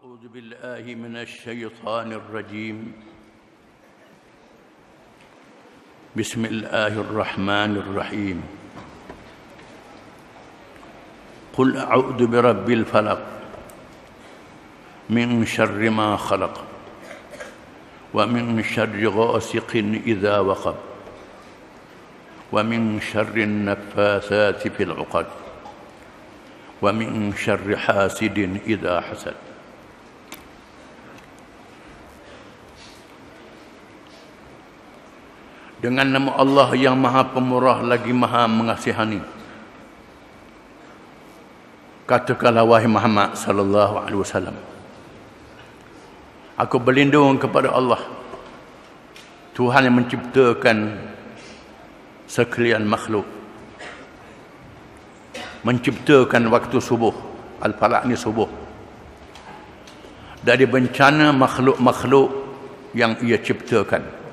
أعوذ بالله من الشيطان الرجيم. بسم الله الرحمن الرحيم. قل أعوذ برب الفلق من شر ما خلق ومن شر غاسق إذا وقب ومن شر النفاثات في العقد ومن شر حاسد إذا حسد. Dengan nama Allah yang Maha Pemurah lagi Maha Mengasihani. Katakanlah wahai Muhammad sallallahu alaihi wasallam, aku berlindung kepada Allah, Tuhan yang menciptakan sekalian makhluk, menciptakan waktu subuh, al-falaq ni subuh, dari bencana makhluk-makhluk yang ia ciptakan,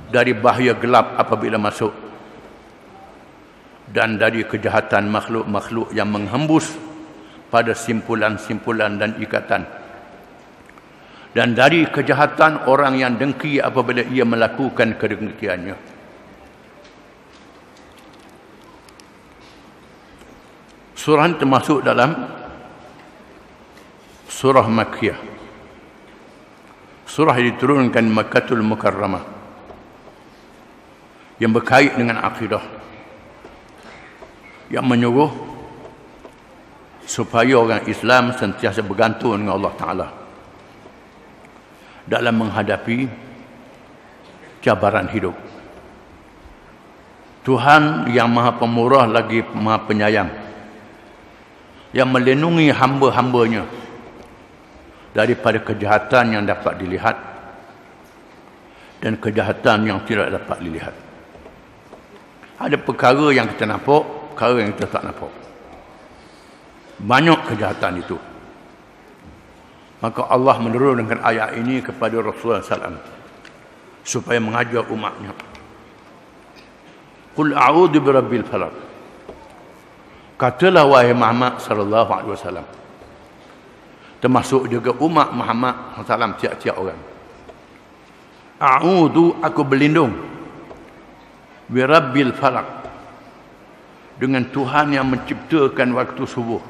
dari bahaya gelap apabila masuk, dan dari kejahatan makhluk-makhluk yang menghembus pada simpulan-simpulan dan ikatan, dan dari kejahatan orang yang dengki apabila ia melakukan kedengkiannya. Surah termasuk dalam surah Makkiyah, surah yang diturunkan Makkatul Mukarramah, yang berkait dengan akidah, yang menyuruh supaya orang Islam sentiasa bergantung dengan Allah Ta'ala dalam menghadapi cabaran hidup. Tuhan yang Maha Pemurah lagi Maha Penyayang, yang melindungi hamba-hambanya daripada kejahatan yang dapat dilihat dan kejahatan yang tidak dapat dilihat. Ada perkara yang kita nampak, perkara yang kita tak nampak. Banyak kejahatan itu. Maka Allah menurunkan ayat ini kepada Rasulullah SAW supaya mengajar umatnya. Qul a'udzu birabbil falaq. Katalah wahai Muhammad sallallahu alaihi wasallam, termasuk juga umat Muhammad SAW, tiap-tiap orang. A'udzu, aku berlindung, birabbil falaq, dengan Tuhan yang menciptakan waktu subuh,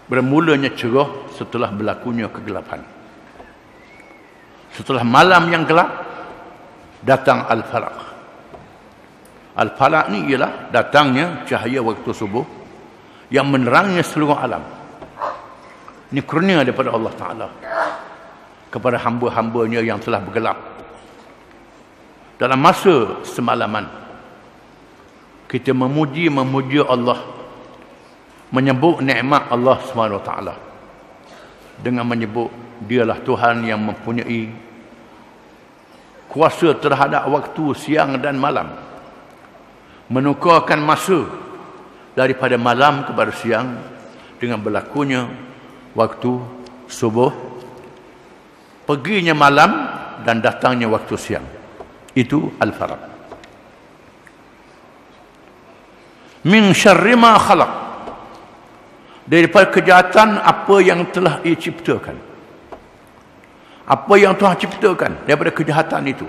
bermulanya cerah setelah berlakunya kegelapan. Setelah malam yang gelap, datang al-falaq. Al-falaq ni ialah datangnya cahaya waktu subuh yang menerangi seluruh alam. Ini kurnia daripada Allah Ta'ala kepada hamba-hambanya yang telah bergelap. Dalam masa semalaman, kita memuji Allah, menyebut nikmat Allah SWT dengan menyebut dialah Tuhan yang mempunyai kuasa terhadap waktu siang dan malam, menukarkan masa daripada malam kepada siang dengan berlakunya waktu subuh, perginya malam dan datangnya waktu siang. Itu al-falaq. Min syarri ma khalaq, daripada kejahatan apa yang telah ia ciptakan. Apa yang Tuhan ciptakan daripada kejahatan itu,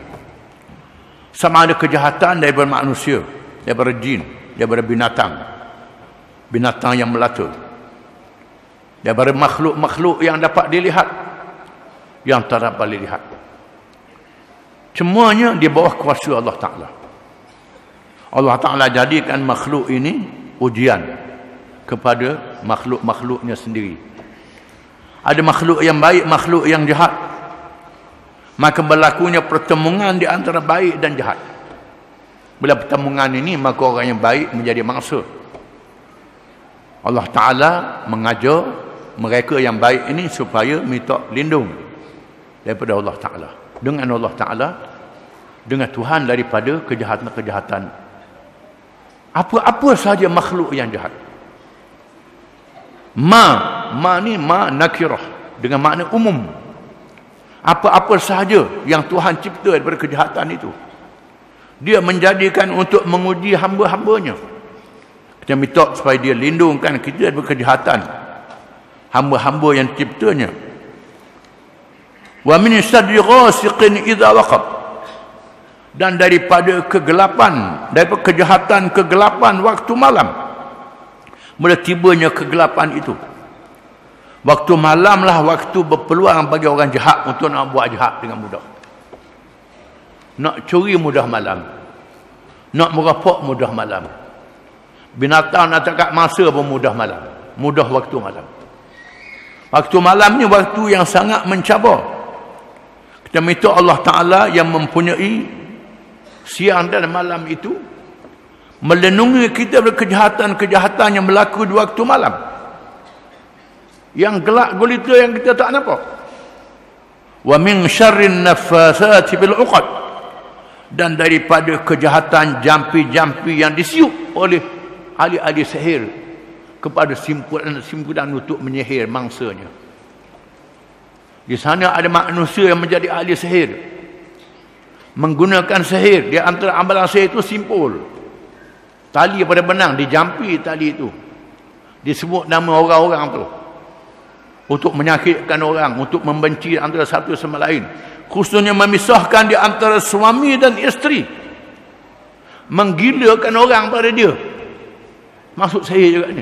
sama ada kejahatan daripada manusia, daripada jin, daripada binatang yang melata, daripada makhluk-makhluk yang dapat dilihat, yang tak dapat dilihat. Semuanya di bawah kuasa Allah Ta'ala. Allah Ta'ala jadikan makhluk ini ujian kepada makhluk-makhluknya sendiri. Ada makhluk yang baik, makhluk yang jahat. Maka berlakunya pertemuan di antara baik dan jahat. Bila pertemuan ini, maka orang yang baik menjadi mangsa. Allah Ta'ala mengajar mereka yang baik ini supaya minta lindung daripada Allah Ta'ala, dengan Allah Ta'ala, dengan Tuhan daripada kejahatan-kejahatan. Apa-apa sahaja makhluk yang jahat. Ma ni ma nakirah, dengan makna umum. Apa-apa sahaja yang Tuhan cipta daripada kejahatan itu, dia menjadikan untuk menguji hamba-hambanya. Kita minta supaya dia lindungkan kita daripada kejahatan hamba-hamba yang diciptanya. Wa min syarri ghasiqin idza waqab, dan daripada kegelapan, daripada kejahatan kegelapan waktu malam. Mula tibanya kegelapan itu. Waktu malamlah waktu berpeluang bagi orang jahat untuk nak buat jahat dengan mudah. Nak curi mudah malam. Nak merampok mudah malam. Binatang nak cakap masa pun mudah malam. Mudah waktu malam. Waktu malam ni waktu yang sangat mencabar. Kita minta Allah Ta'ala yang mempunyai siang dan malam itu melindungi kita dari kejahatan-kejahatan yang berlaku di waktu malam. Yang gelap gulita yang kita tak nampak. Wa min syarrin naffasati bil 'uqad, dan daripada kejahatan jampi-jampi yang disiup oleh ahli-ahli sihir kepada simpulan untuk menyihir mangsanya. Di sana ada manusia yang menjadi ahli sihir, menggunakan sihir. Di antara amalan sihir itu simpul. Tali pada benang, dijampi tali itu. Disebut nama orang-orang tu. Untuk menyakitkan orang, untuk membenci antara satu sama lain. Khususnya memisahkan di antara suami dan isteri. Menggilakan orang pada dia. Maksud saya juga ni.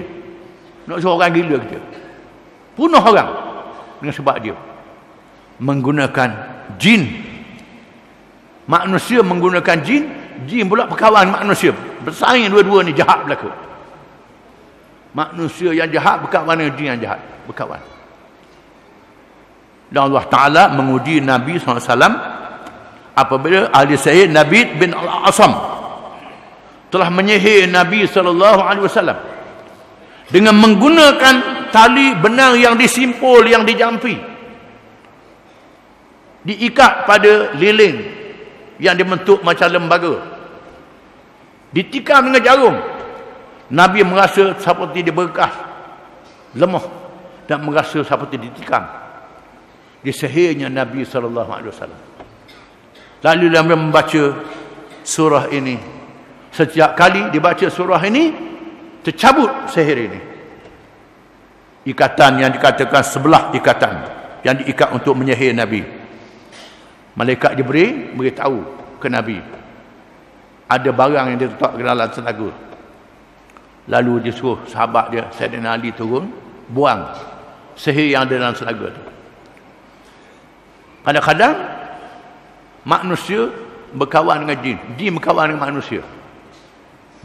Nak suruh orang gila kita. Bunuh orang dengan sebab dia. Menggunakan jin. Manusia menggunakan jin. Jin pula berkawan manusia. Bersaing dua-dua ni, jahat berlaku. Manusia yang jahat berkawan dengan jin yang jahat. Berkawan. Dan Allah Ta'ala menguji Nabi SAW apabila ahli sihir Nabi bin Al-Asam telah menyihir Nabi SAW dengan menggunakan tali benang yang disimpul, yang dijampi, diikat pada lilin yang dibentuk macam lembaga, ditikam dengan jarum. Nabi merasa seperti diberkas, lemah, dan merasa seperti ditikam. Disihirnya Nabi SAW. Lalu dia membaca surah ini. Setiap kali dibaca surah ini, tercabut sihir ini. Ikatan yang dikatakan sebelah ikatan yang diikat untuk menyihir Nabi. Malaikat beritahu ke Nabi, ada barang yang diletak ke dalam tenaga. Lalu dia suruh sahabat dia Sayyidina Ali turun, buang sihir yang ada dalam tenaga tu. Kadang-kadang manusia berkawan dengan jin, jin berkawan dengan manusia.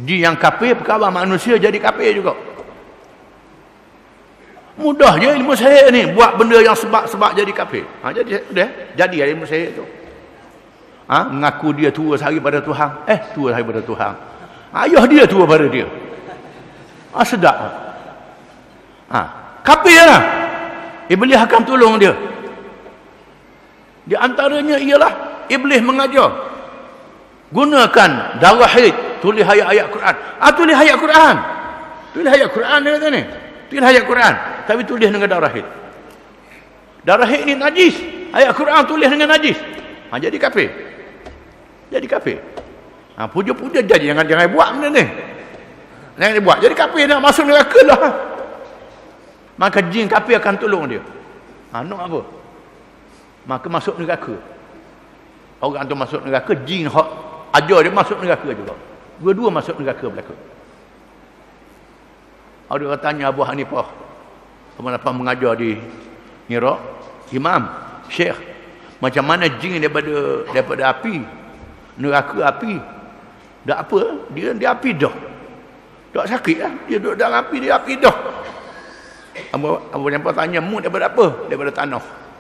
Jin yang kafir berkawan manusia jadi kafir juga. Mudah je ilmu sihir ni, buat benda yang sebab jadi kafir. Jadi ilmu sihir tu. Mengaku dia tua sehari pada Tuhan. Tua sehari pada Tuhan. Ayah dia tua pada dia. Sedap. Kafir lah. Iblis akan tolong dia. Di antaranya ialah iblis mengajar. Gunakan darah haid, tulis ayat-ayat Quran. Tulis ayat Quran. Tulis ayat Quran dia kata ni. Tulis ayat Quran. Tapi tulis dengan darah haid. Darah haid ni najis. Ayat Quran tulis dengan najis. Jadi kafir. Jadi kafir. Puja-puja jadi. Jangan buat benda ni. Jangan dibuat. Jadi kafir nak masuk neraka lah. Maka jin kafir akan tolong dia. Nak apa? Maka masuk neraka. Orang tu masuk neraka, jin hak ajar dia masuk neraka juga. Dua-dua masuk neraka belaka. Ada orang tanya Abu Hanifah, apa mengajar di Iraq, Imam, Syekh, macam mana jin daripada api, neraka api. Tak apa, dia api dah. Tak sakit lah. Dia duduk dalam api, dia api dah. Abu Hanifah tanya, mu daripada apa? Daripada tanah.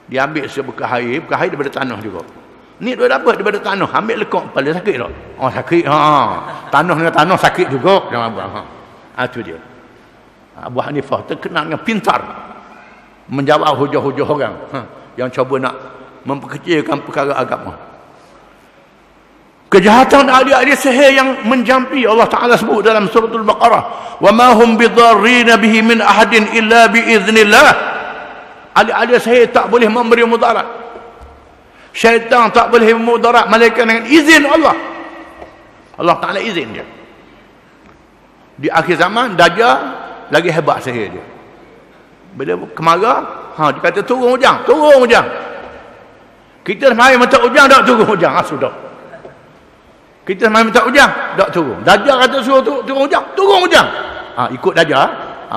Dia ambil sebekas air daripada tanah juga. Ni daripada apa? Daripada tanah. Ambil lekuk kepala, sakit tak? Sakit. Tanah dengan tanah sakit juga. Itu dia. Abu Hanifah terkenal dengan pintar menjawab hujah-hujah orang yang cuba nak memperkecilkan perkara agama. Kejahatan ahli-ahli sihir yang menjampi, Allah Ta'ala sebut dalam suratul Baqarah, wa ma hum bidarrina bihi min ahadin illa biiznillah. Ahli-ahli sihir tak boleh memberi mudarat. Syaitan tak boleh mudarat malaikat dengan izin Allah. Allah Ta'ala izin dia. Di akhir zaman Dajjal lagi hebat sihir dia. Bila kemarau, dia kata turun hujan. Kita mari minta hujan, tak turun hujan. Sudah. Kita mari minta hujan, tak turun. Dajjal kata suruh turun hujan. Ikut Dajjal,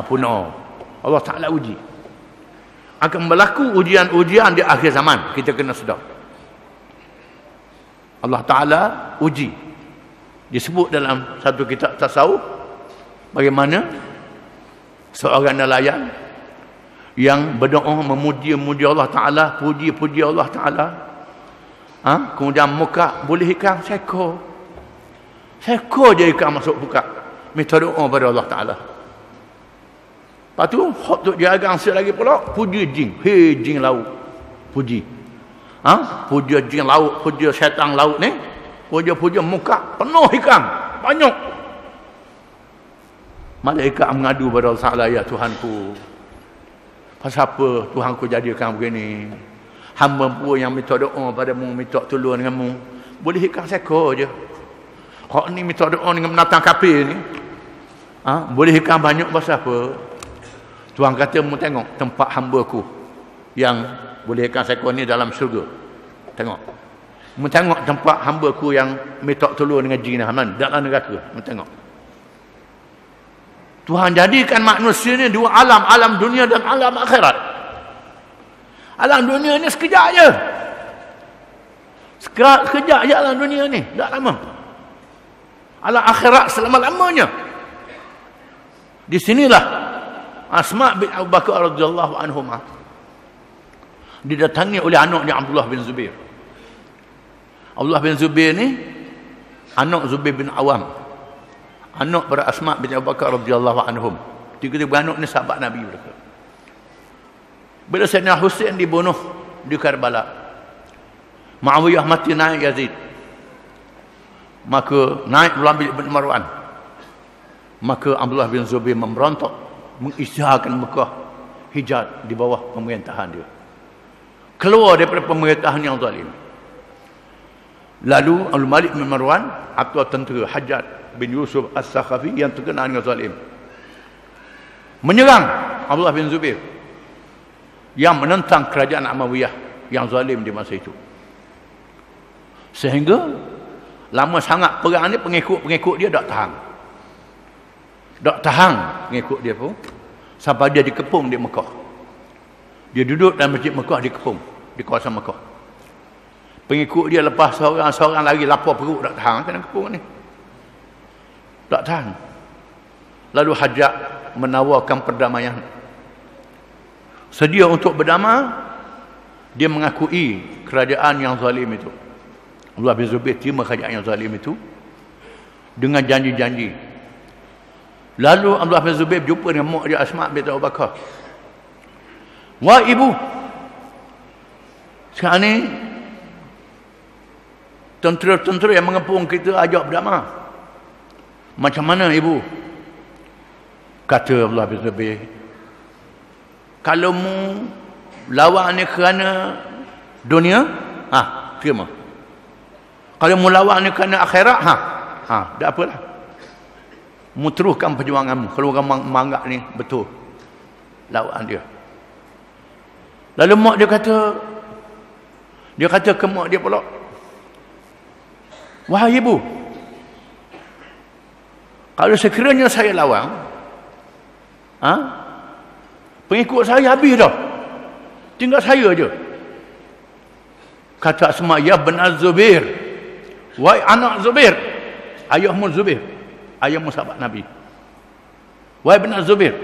punah. Allah Ta'ala uji. Akan berlaku ujian-ujian di akhir zaman. Kita kena sedar. Allah Ta'ala uji. Disebut dalam satu kitab tasawuf, bagaimana seorang nelayan yang berdoa memuji Allah Ta'ala, puji Allah Ta'ala, kemudian muka boleh ikan seekor je ikan masuk buka, minta doa pada Allah Ta'ala. Lepas tu hot tu dia agak angsa lagi pula, puji jin, jin laut, puji jin laut, puji syaitan laut ni, puji muka penuh ikan banyak. Malaikat mengadu pada Allah Ta'ala, ya Tuhanku, pasal apa Tuhanku jadikan begini? Hamba pun yang minta doa padamu, minta tolong denganmu, boleh ikan seekor je. Hak ni minta doa dengan binatang kafir ni, boleh ikan banyak pasal apa? Tuhan kata, mu tengok tempat hamba-Ku yang boleh ikan seekor ni dalam syurga. Tengok. Mu tengok tempat hamba-Ku yang minta tolong dengan jin dalam neraka. Mu tengok. Tuhan jadikan manusia ni dua alam, alam dunia dan alam akhirat. Alam dunia ni sekejap je. Sekejap je alam dunia ni, tak lama. Alam akhirat selama-lamanya. Di sinilah Asma bin Abu Bakar radhiyallahu anhuma didatangi oleh anaknya Abdullah bin Zubair. Abdullah bin Zubair ni anak Zubair bin Awam, anak pada Asma bin Abu Bakar radhiyallahu anhum. Tiga-tiga anak ni sahabat Nabi mereka. Bila Sayyidina Husain dibunuh di Karbala, Muawiyah mati, naik Yazid, maka naik Walid bin Marwan, maka Abdullah bin Zubair memberontak, mengisytiharkan Mekah Hijaz di bawah pemerintahan dia, keluar daripada pemerintahan yang zalim. Lalu Al-Malik bin Marwan atau tentera Hajjaj bin Yusuf As-Sakhafi yang terkenal dengan zalim menyerang Abdullah bin Zubair yang menentang kerajaan Umayyah yang zalim di masa itu. Sehingga lama sangat perang ni, pengikut dia tak tahan pengikut dia pun, sampai dia dikepung di Mekah. Dia duduk dalam masjid Mekah, dikepung di kawasan Mekah. Pengikut dia lepas seorang lagi lapar perut, tak tahan, kena kepung ni, tak tahan. Lalu Hajjaj menawarkan perdamaian, sedia untuk berdamai. Dia mengakui kerajaan yang zalim itu. Abdullah bin Zubair terima kerajaan yang zalim itu dengan janji-janji. Lalu Abdullah bin Zubair jumpa dengan mak dia Asma bin Abu Bakar. Wah ibu, sekarang ni tentera-tentera yang mengepung kita ajak berdamai. Macam mana ibu? Kata Abdullah bin Zubair, kalau mu lawan ni kerana dunia, terima. Kalau mu lawan ni kerana akhirat, tak apalah. Mu teruskan perjuanganmu. Kalau orang menganggap ni betul lawan dia. Lalu mak dia kata ke mak dia pula, wahai ibu, kalau sekiranya saya lawan, pengikut saya habis dah, tinggal saya je. Kata Asma, ya benar Zubair, wahai anak Zubair, ayahmu Zubair, ayahmu sahabat Nabi, wahai benar Zubair,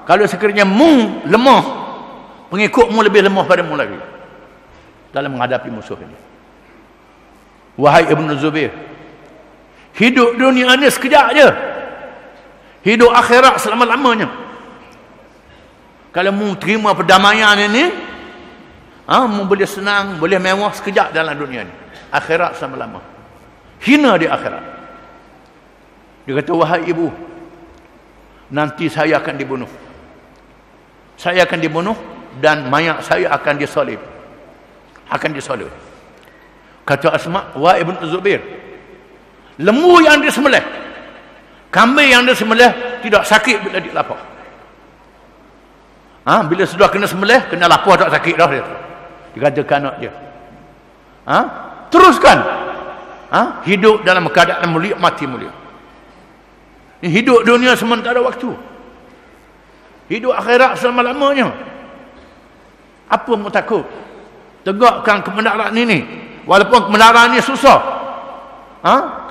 kalau sekiranya mu lemah, pengikutmu lebih lemah padamu lagi dalam menghadapi musuh ini. Wahai Ibnu Zubair, hidup dunia ni sekejap je, hidup akhirat selama-lamanya. Kalau mu terima perdamaian ini, mu boleh senang, boleh mewah sekejap dalam dunia ni. Akhirat selama-lama, hina di akhirat. Dia kata, wahai ibu, nanti saya akan dibunuh. Saya akan dibunuh dan mayat saya akan disalib. Kata Asma, wahai Ibnu Zubair, lembu yang disembelih, kambing yang disembelih tidak sakit bila dia lapar. Bila sudah kena sembelih, kena lapar tak sakit dah dia. Dia kata ke anak dia. Teruskan. Hidup dalam keadaan mulia, mati mulia. Hidup dunia sementara waktu. Hidup akhirat selama-lamanya. Apa mu takut? Tegakkan kebenaran ini. Walaupun kebenaran ini susah.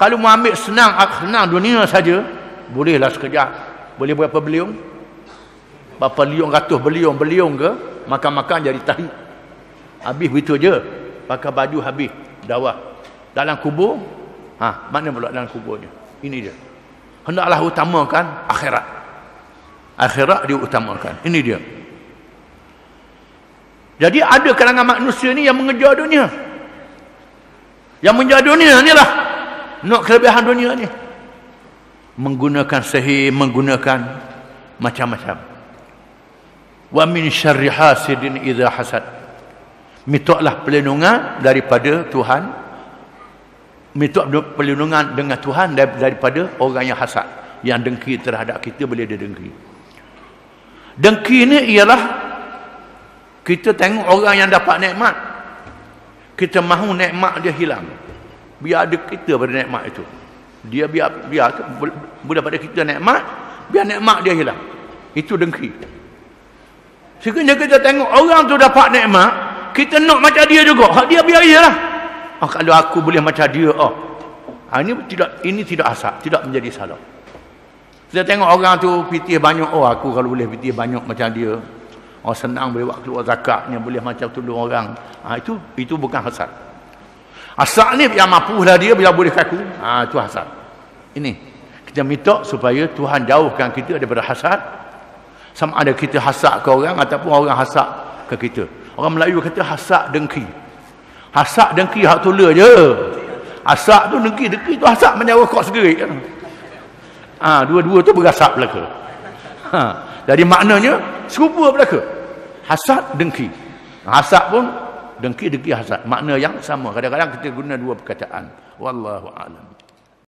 Kalau mu ambil senang dunia saja, bolehlah sekejap. Boleh berapa beliung? Berapa ratus beliung ke? Makan-makan jadi tahi. Habis begitu je. Pakai baju habis. Dawah. Dalam kubur, mana pula dalam kuburnya? Ini dia. Hendaklah utamakan akhirat. Akhirat diutamakan. Ini dia. Jadi ada kalangan manusia ni yang mengejar dunia. Yang mengejar dunia ni lah. Nak kelebihan dunia ni. Menggunakan sihir, menggunakan macam-macam. Wa min syarri hasidin idza hasad. Mintalah perlindungan daripada Tuhan. Minta perlindungan dengan Tuhan daripada orang yang hasad, yang dengki terhadap kita. Boleh dia dengki. Dengki ni ialah kita tengok orang yang dapat nikmat, kita mahu nikmat dia hilang. Biar ada kita pada nikmat itu. Dia biar pada kita nikmat, biar nikmat dia hilang. Itu dengki. Sekiranya kita tengok orang tu dapat nikmat, kita nak macam dia juga. Hak dia biar iyalah. Kalau aku boleh macam dia, ini tidak asal, tidak menjadi salah. Kita tengok orang tu pitih banyak, aku kalau boleh pitih banyak macam dia. Senang boleh buat keluar zakatnya, boleh macam tolong orang. Itu bukan hasad. Hasad ni yang mampulah dia, bila boleh kaku. Itu hasad. Ini kita minta supaya Tuhan jauhkan kita daripada hasad. Sama ada kita hasad ke orang ataupun orang hasad ke kita. Orang Melayu kata hasad dengki. Hasad dengki hak tula je. Hasad tu dengki tu hasad macam rokok segerik kan. Dua-dua tu berasap belaka. Jadi maknanya serupa belaka. Hasad dengki. Hasad pun dengki hasad. Makna yang sama. Kadang-kadang kita guna dua perkataan. Wallahu a'lam.